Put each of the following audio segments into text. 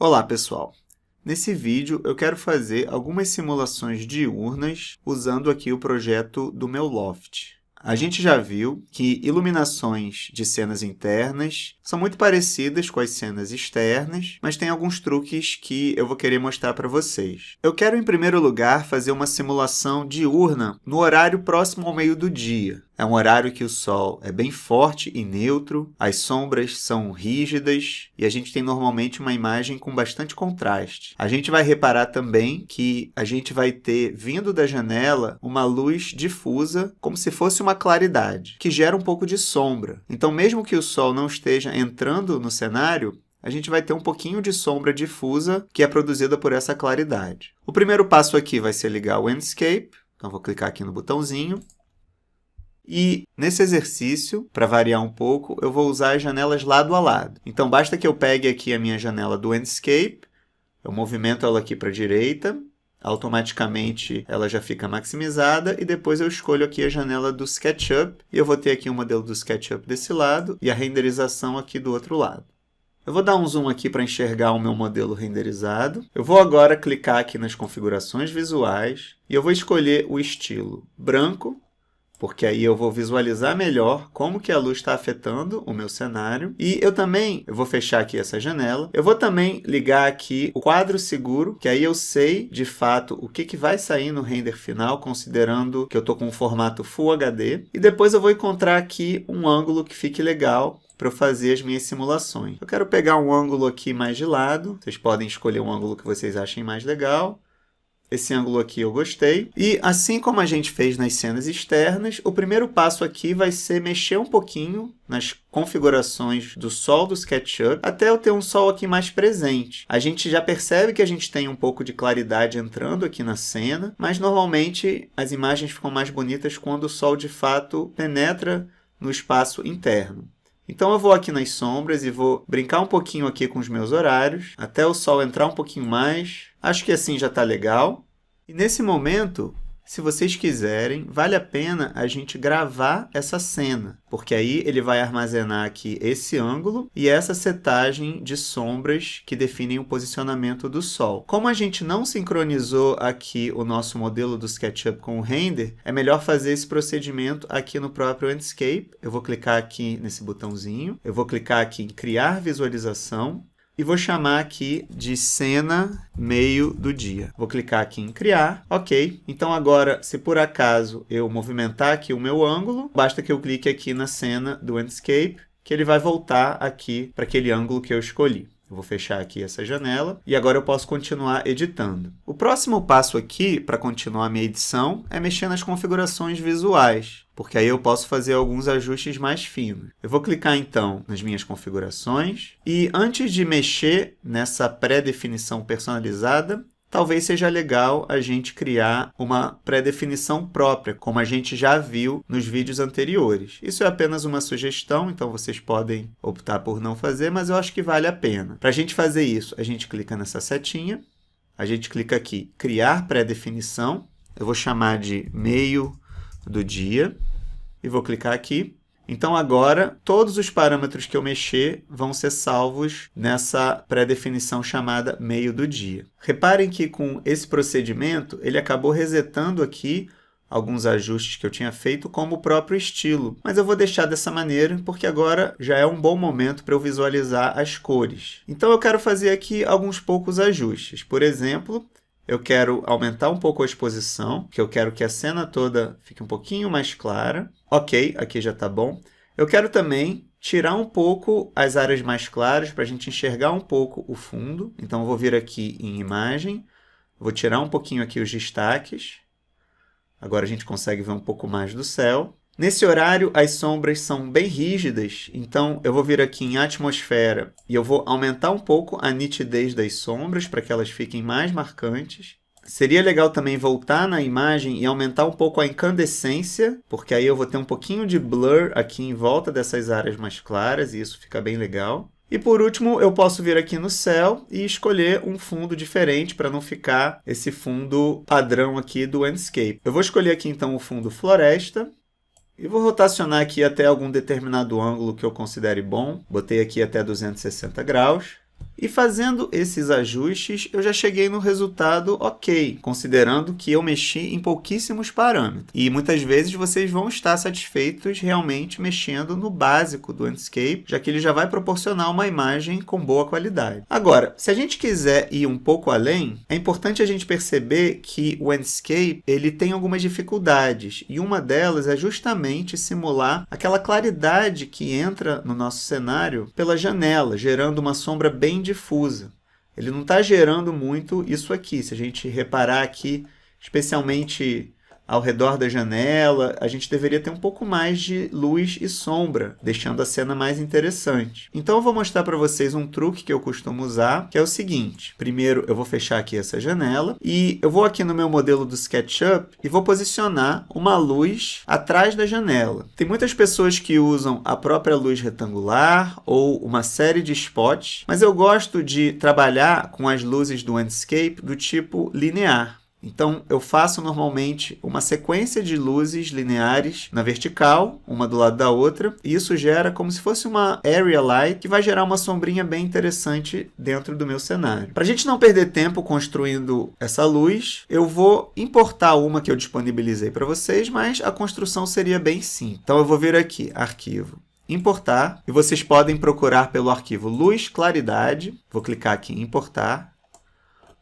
Olá, pessoal! Nesse vídeo eu quero fazer algumas simulações diurnas usando aqui o projeto do meu Loft. A gente já viu que iluminações de cenas internas são muito parecidas com as cenas externas, mas tem alguns truques que eu vou querer mostrar para vocês. Eu quero, em primeiro lugar, fazer uma simulação diurna no horário próximo ao meio do dia. É um horário que o sol é bem forte e neutro, as sombras são rígidas e a gente tem normalmente uma imagem com bastante contraste. A gente vai reparar também que a gente vai ter, vindo da janela, uma luz difusa, como se fosse uma claridade, que gera um pouco de sombra. Então, mesmo que o sol não esteja entrando no cenário, a gente vai ter um pouquinho de sombra difusa que é produzida por essa claridade. O primeiro passo aqui vai ser ligar o Enscape. Então, vou clicar aqui no botãozinho. E nesse exercício, para variar um pouco, eu vou usar as janelas lado a lado. Então, basta que eu pegue aqui a minha janela do Enscape, eu movimento ela aqui para a direita, automaticamente ela já fica maximizada, e depois eu escolho aqui a janela do SketchUp, e eu vou ter aqui o modelo do SketchUp desse lado e a renderização aqui do outro lado. Eu vou dar um zoom aqui para enxergar o meu modelo renderizado. Eu vou agora clicar aqui nas configurações visuais, e eu vou escolher o estilo branco, porque aí eu vou visualizar melhor como que a luz está afetando o meu cenário. E eu vou fechar aqui essa janela. Eu vou também ligar aqui o quadro seguro, que aí eu sei, de fato, o que vai sair no render final, considerando que eu estou com um formato Full HD. E depois eu vou encontrar aqui um ângulo que fique legal para eu fazer as minhas simulações. Eu quero pegar um ângulo aqui mais de lado. Vocês podem escolher um ângulo que vocês achem mais legal. Esse ângulo aqui eu gostei. E assim como a gente fez nas cenas externas, o primeiro passo aqui vai ser mexer um pouquinho nas configurações do sol do SketchUp, até eu ter um sol aqui mais presente. A gente já percebe que a gente tem um pouco de claridade entrando aqui na cena, mas normalmente as imagens ficam mais bonitas quando o sol de fato penetra no espaço interno. Então eu vou aqui nas sombras e vou brincar um pouquinho aqui com os meus horários, até o sol entrar um pouquinho mais. Acho que assim já está legal. E nesse momento, se vocês quiserem, vale a pena a gente gravar essa cena, porque aí ele vai armazenar aqui esse ângulo e essa setagem de sombras que definem o posicionamento do sol. Como a gente não sincronizou aqui o nosso modelo do SketchUp com o render, é melhor fazer esse procedimento aqui no próprio Enscape. Eu vou clicar aqui nesse botãozinho, eu vou clicar aqui em Criar Visualização, e vou chamar aqui de cena meio do dia. Vou clicar aqui em criar. Ok. Então agora, se por acaso eu movimentar aqui o meu ângulo, basta que eu clique aqui na cena do Enscape, que ele vai voltar aqui para aquele ângulo que eu escolhi. Eu vou fechar aqui essa janela e agora eu posso continuar editando. O próximo passo aqui, para continuar a minha edição, é mexer nas configurações visuais, porque aí eu posso fazer alguns ajustes mais finos. Eu vou clicar então nas minhas configurações e antes de mexer nessa pré-definição personalizada, talvez seja legal a gente criar uma pré-definição própria, como a gente já viu nos vídeos anteriores. Isso é apenas uma sugestão, então vocês podem optar por não fazer, mas eu acho que vale a pena. Para a gente fazer isso, a gente clica nessa setinha, a gente clica aqui, criar pré-definição, eu vou chamar de meio do dia, e vou clicar aqui. Então agora, todos os parâmetros que eu mexer vão ser salvos nessa pré-definição chamada meio do dia. Reparem que com esse procedimento, ele acabou resetando aqui alguns ajustes que eu tinha feito, como o próprio estilo. Mas eu vou deixar dessa maneira, porque agora já é um bom momento para eu visualizar as cores. Então eu quero fazer aqui alguns poucos ajustes. Por exemplo, eu quero aumentar um pouco a exposição, que eu quero que a cena toda fique um pouquinho mais clara. Ok, aqui já está bom. Eu quero também tirar um pouco as áreas mais claras para a gente enxergar um pouco o fundo. Então, eu vou vir aqui em Imagem, vou tirar um pouquinho aqui os destaques. Agora a gente consegue ver um pouco mais do céu. Nesse horário, as sombras são bem rígidas, então eu vou vir aqui em Atmosfera e eu vou aumentar um pouco a nitidez das sombras para que elas fiquem mais marcantes. Seria legal também voltar na imagem e aumentar um pouco a incandescência, porque aí eu vou ter um pouquinho de blur aqui em volta dessas áreas mais claras e isso fica bem legal. E por último, eu posso vir aqui no céu e escolher um fundo diferente para não ficar esse fundo padrão aqui do Enscape. Eu vou escolher aqui então o fundo Floresta. E vou rotacionar aqui até algum determinado ângulo que eu considere bom. Botei aqui até 260 graus. E fazendo esses ajustes, eu já cheguei no resultado ok, considerando que eu mexi em pouquíssimos parâmetros. E muitas vezes vocês vão estar satisfeitos realmente mexendo no básico do Enscape, já que ele já vai proporcionar uma imagem com boa qualidade. Agora, se a gente quiser ir um pouco além, é importante a gente perceber que o Enscape ele tem algumas dificuldades, e uma delas é justamente simular aquela claridade que entra no nosso cenário pela janela, gerando uma sombra bem difusa. Ele não está gerando muito isso aqui. Se a gente reparar aqui, especialmente ao redor da janela, a gente deveria ter um pouco mais de luz e sombra, deixando a cena mais interessante. Então eu vou mostrar para vocês um truque que eu costumo usar, que é o seguinte. Primeiro eu vou fechar aqui essa janela e eu vou aqui no meu modelo do SketchUp e vou posicionar uma luz atrás da janela. Tem muitas pessoas que usam a própria luz retangular ou uma série de spots, mas eu gosto de trabalhar com as luzes do Enscape do tipo linear. Então, eu faço normalmente uma sequência de luzes lineares na vertical, uma do lado da outra, e isso gera como se fosse uma area light, que vai gerar uma sombrinha bem interessante dentro do meu cenário. Para a gente não perder tempo construindo essa luz, eu vou importar uma que eu disponibilizei para vocês, mas a construção seria bem simples. Então, eu vou vir aqui, Arquivo, Importar, e vocês podem procurar pelo arquivo Luz Claridade. Vou clicar aqui em Importar.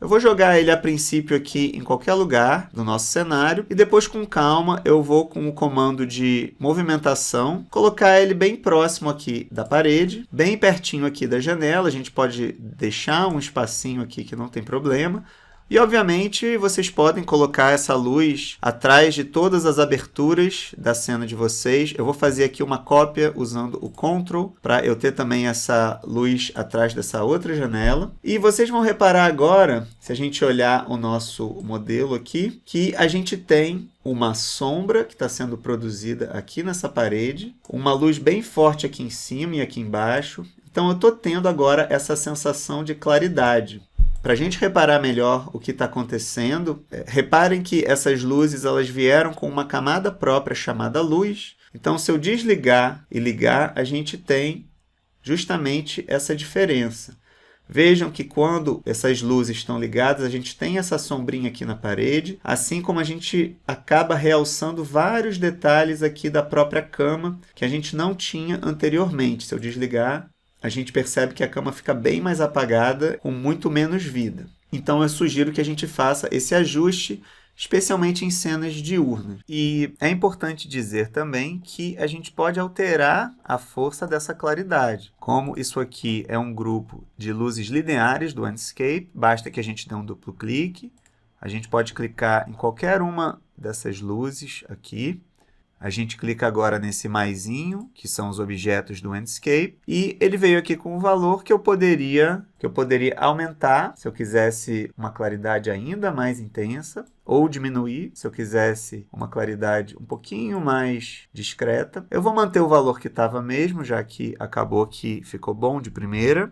Eu vou jogar ele a princípio aqui em qualquer lugar do nosso cenário e depois com calma eu vou com o comando de movimentação colocar ele bem próximo aqui da parede, bem pertinho aqui da janela. A gente pode deixar um espacinho aqui que não tem problema. E, obviamente, vocês podem colocar essa luz atrás de todas as aberturas da cena de vocês. Eu vou fazer aqui uma cópia usando o Ctrl para eu ter também essa luz atrás dessa outra janela. E vocês vão reparar agora, se a gente olhar o nosso modelo aqui, que a gente tem uma sombra que está sendo produzida aqui nessa parede, uma luz bem forte aqui em cima e aqui embaixo. Então, eu estou tendo agora essa sensação de claridade. Para a gente reparar melhor o que está acontecendo, reparem que essas luzes elas vieram com uma camada própria chamada luz. Então, se eu desligar e ligar, a gente tem justamente essa diferença. Vejam que quando essas luzes estão ligadas, a gente tem essa sombrinha aqui na parede, assim como a gente acaba realçando vários detalhes aqui da própria cama que a gente não tinha anteriormente. Se eu desligar, a gente percebe que a cama fica bem mais apagada, com muito menos vida. Então, eu sugiro que a gente faça esse ajuste, especialmente em cenas diurnas. E é importante dizer também que a gente pode alterar a força dessa claridade. Como isso aqui é um grupo de luzes lineares do Enscape, basta que a gente dê um duplo clique. A gente pode clicar em qualquer uma dessas luzes aqui. A gente clica agora nesse maisinho, que são os objetos do Enscape, e ele veio aqui com um valor que eu poderia aumentar, se eu quisesse uma claridade ainda mais intensa, ou diminuir, se eu quisesse uma claridade um pouquinho mais discreta. Eu vou manter o valor que estava mesmo, já que acabou que ficou bom de primeira.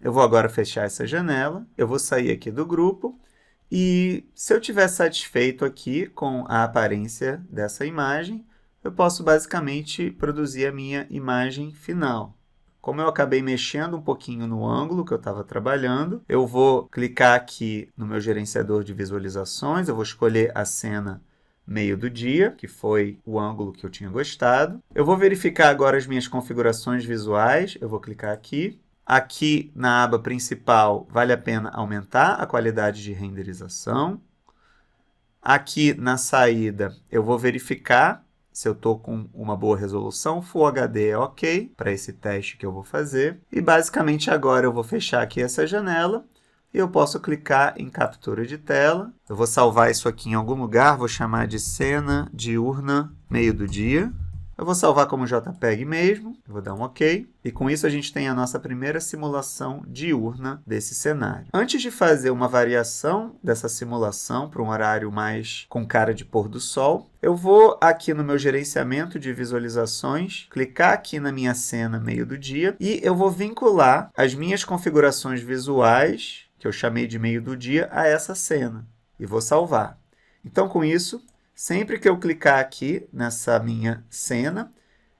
Eu vou agora fechar essa janela, eu vou sair aqui do grupo, e se eu estiver satisfeito aqui com a aparência dessa imagem, eu posso basicamente produzir a minha imagem final. Como eu acabei mexendo um pouquinho no ângulo que eu estava trabalhando, eu vou clicar aqui no meu gerenciador de visualizações, eu vou escolher a cena meio do dia, que foi o ângulo que eu tinha gostado. Eu vou verificar agora as minhas configurações visuais, eu vou clicar aqui. Aqui na aba principal, vale a pena aumentar a qualidade de renderização. Aqui na saída, eu vou verificar se eu estou com uma boa resolução. Full HD é ok para esse teste que eu vou fazer. E basicamente agora eu vou fechar aqui essa janela e eu posso clicar em captura de tela. Eu vou salvar isso aqui em algum lugar, vou chamar de cena diurna meio do dia. Eu vou salvar como JPEG mesmo, eu vou dar um OK. E com isso a gente tem a nossa primeira simulação diurna desse cenário. Antes de fazer uma variação dessa simulação para um horário mais com cara de pôr do sol, eu vou aqui no meu gerenciamento de visualizações, clicar aqui na minha cena meio do dia e eu vou vincular as minhas configurações visuais, que eu chamei de meio do dia, a essa cena. E vou salvar. Então, com isso, sempre que eu clicar aqui nessa minha cena,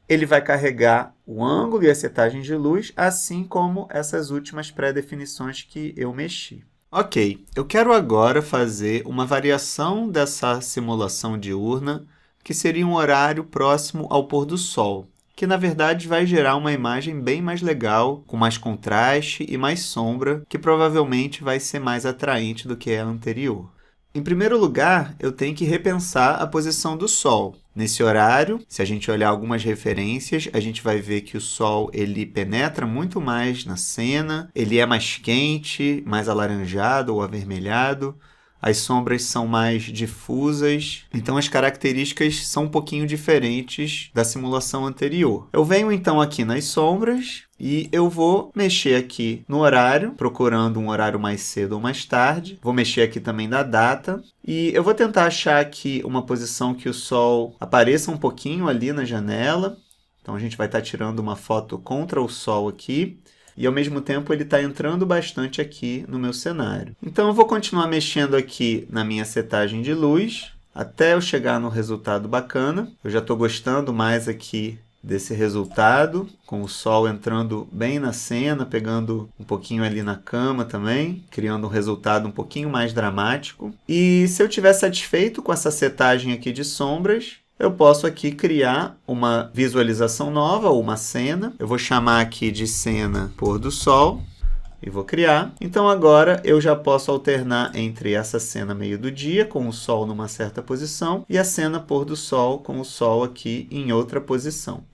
ele vai carregar o ângulo e as setagens de luz, assim como essas últimas pré-definições que eu mexi. Ok, eu quero agora fazer uma variação dessa simulação diurna, que seria um horário próximo ao pôr do sol, que na verdade vai gerar uma imagem bem mais legal, com mais contraste e mais sombra, que provavelmente vai ser mais atraente do que a anterior. Em primeiro lugar, eu tenho que repensar a posição do Sol. Nesse horário, se a gente olhar algumas referências, a gente vai ver que o Sol ele penetra muito mais na cena, ele é mais quente, mais alaranjado ou avermelhado, as sombras são mais difusas, então as características são um pouquinho diferentes da simulação anterior. Eu venho então aqui nas sombras e eu vou mexer aqui no horário, procurando um horário mais cedo ou mais tarde. Vou mexer aqui também na data e eu vou tentar achar aqui uma posição que o Sol apareça um pouquinho ali na janela. Então a gente vai estar tirando uma foto contra o Sol aqui. E, ao mesmo tempo, ele está entrando bastante aqui no meu cenário. Então, eu vou continuar mexendo aqui na minha setagem de luz, até eu chegar no resultado bacana. Eu já estou gostando mais aqui desse resultado, com o Sol entrando bem na cena, pegando um pouquinho ali na cama também, criando um resultado um pouquinho mais dramático. E se eu estiver satisfeito com essa setagem aqui de sombras, eu posso aqui criar uma visualização nova, ou uma cena. Eu vou chamar aqui de cena pôr do sol e vou criar. Então agora eu já posso alternar entre essa cena meio do dia, com o sol numa certa posição, e a cena pôr do sol, com o sol aqui em outra posição.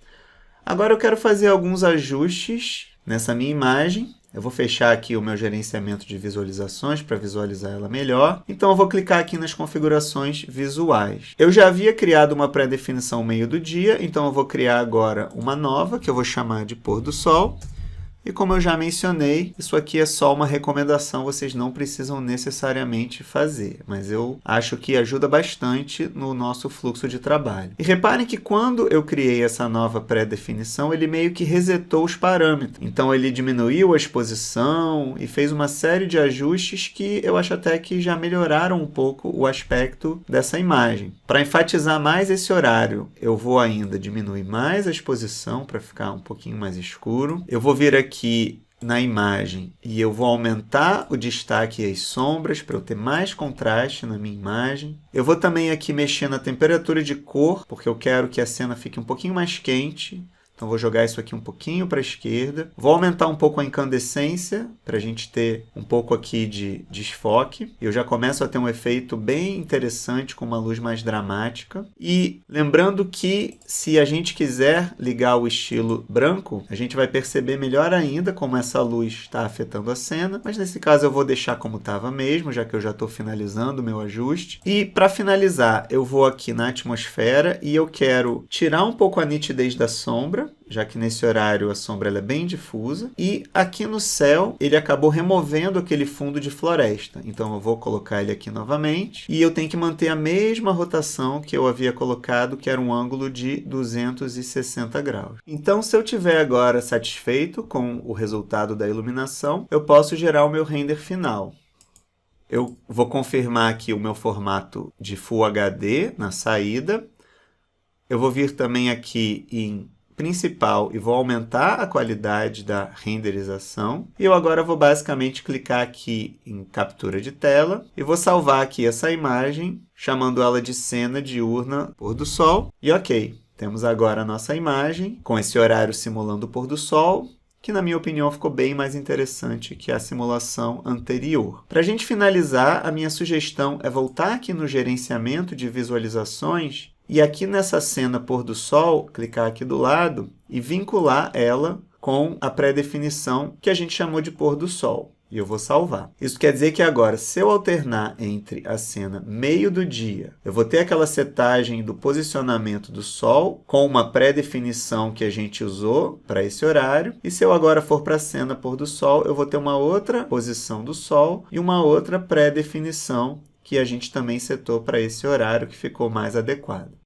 Agora eu quero fazer alguns ajustes nessa minha imagem. Eu vou fechar aqui o meu gerenciamento de visualizações para visualizar ela melhor. Então, eu vou clicar aqui nas configurações visuais. Eu já havia criado uma pré-definição meio do dia, então eu vou criar agora uma nova, que eu vou chamar de pôr do sol. E como eu já mencionei, isso aqui é só uma recomendação, vocês não precisam necessariamente fazer, mas eu acho que ajuda bastante no nosso fluxo de trabalho. E reparem que quando eu criei essa nova pré-definição, ele meio que resetou os parâmetros. Então ele diminuiu a exposição e fez uma série de ajustes que eu acho até que já melhoraram um pouco o aspecto dessa imagem. Para enfatizar mais esse horário, eu vou ainda diminuir mais a exposição para ficar um pouquinho mais escuro. Eu vou vir aqui na imagem e eu vou aumentar o destaque e as sombras para eu ter mais contraste na minha imagem. Eu vou também aqui mexer na temperatura de cor, porque eu quero que a cena fique um pouquinho mais quente. Então, vou jogar isso aqui um pouquinho para a esquerda. Vou aumentar um pouco a incandescência, para a gente ter um pouco aqui de desfoque. Eu já começo a ter um efeito bem interessante, com uma luz mais dramática. E lembrando que, se a gente quiser ligar o estilo branco, a gente vai perceber melhor ainda como essa luz está afetando a cena. Mas, nesse caso, eu vou deixar como estava mesmo, já que eu já estou finalizando o meu ajuste. E, para finalizar, eu vou aqui na atmosfera e eu quero tirar um pouco a nitidez da sombra, já que nesse horário a sombra ela é bem difusa. E aqui no céu, ele acabou removendo aquele fundo de floresta. Então, eu vou colocar ele aqui novamente. E eu tenho que manter a mesma rotação que eu havia colocado, que era um ângulo de 260 graus. Então, se eu estiver agora satisfeito com o resultado da iluminação, eu posso gerar o meu render final. Eu vou confirmar aqui o meu formato de Full HD na saída. Eu vou vir também aqui em principal e vou aumentar a qualidade da renderização. E eu agora vou basicamente clicar aqui em captura de tela e vou salvar aqui essa imagem, chamando ela de cena diurna pôr do sol. E ok, temos agora a nossa imagem com esse horário simulando o pôr do sol, que na minha opinião ficou bem mais interessante que a simulação anterior. Para a gente finalizar, a minha sugestão é voltar aqui no gerenciamento de visualizações e aqui nessa cena pôr do sol, clicar aqui do lado e vincular ela com a pré-definição que a gente chamou de pôr do sol. E eu vou salvar. Isso quer dizer que agora, se eu alternar entre a cena meio do dia, eu vou ter aquela setagem do posicionamento do sol com uma pré-definição que a gente usou para esse horário. E se eu agora for para a cena pôr do sol, eu vou ter uma outra posição do sol e uma outra pré-definição que a gente também setou para esse horário que ficou mais adequado.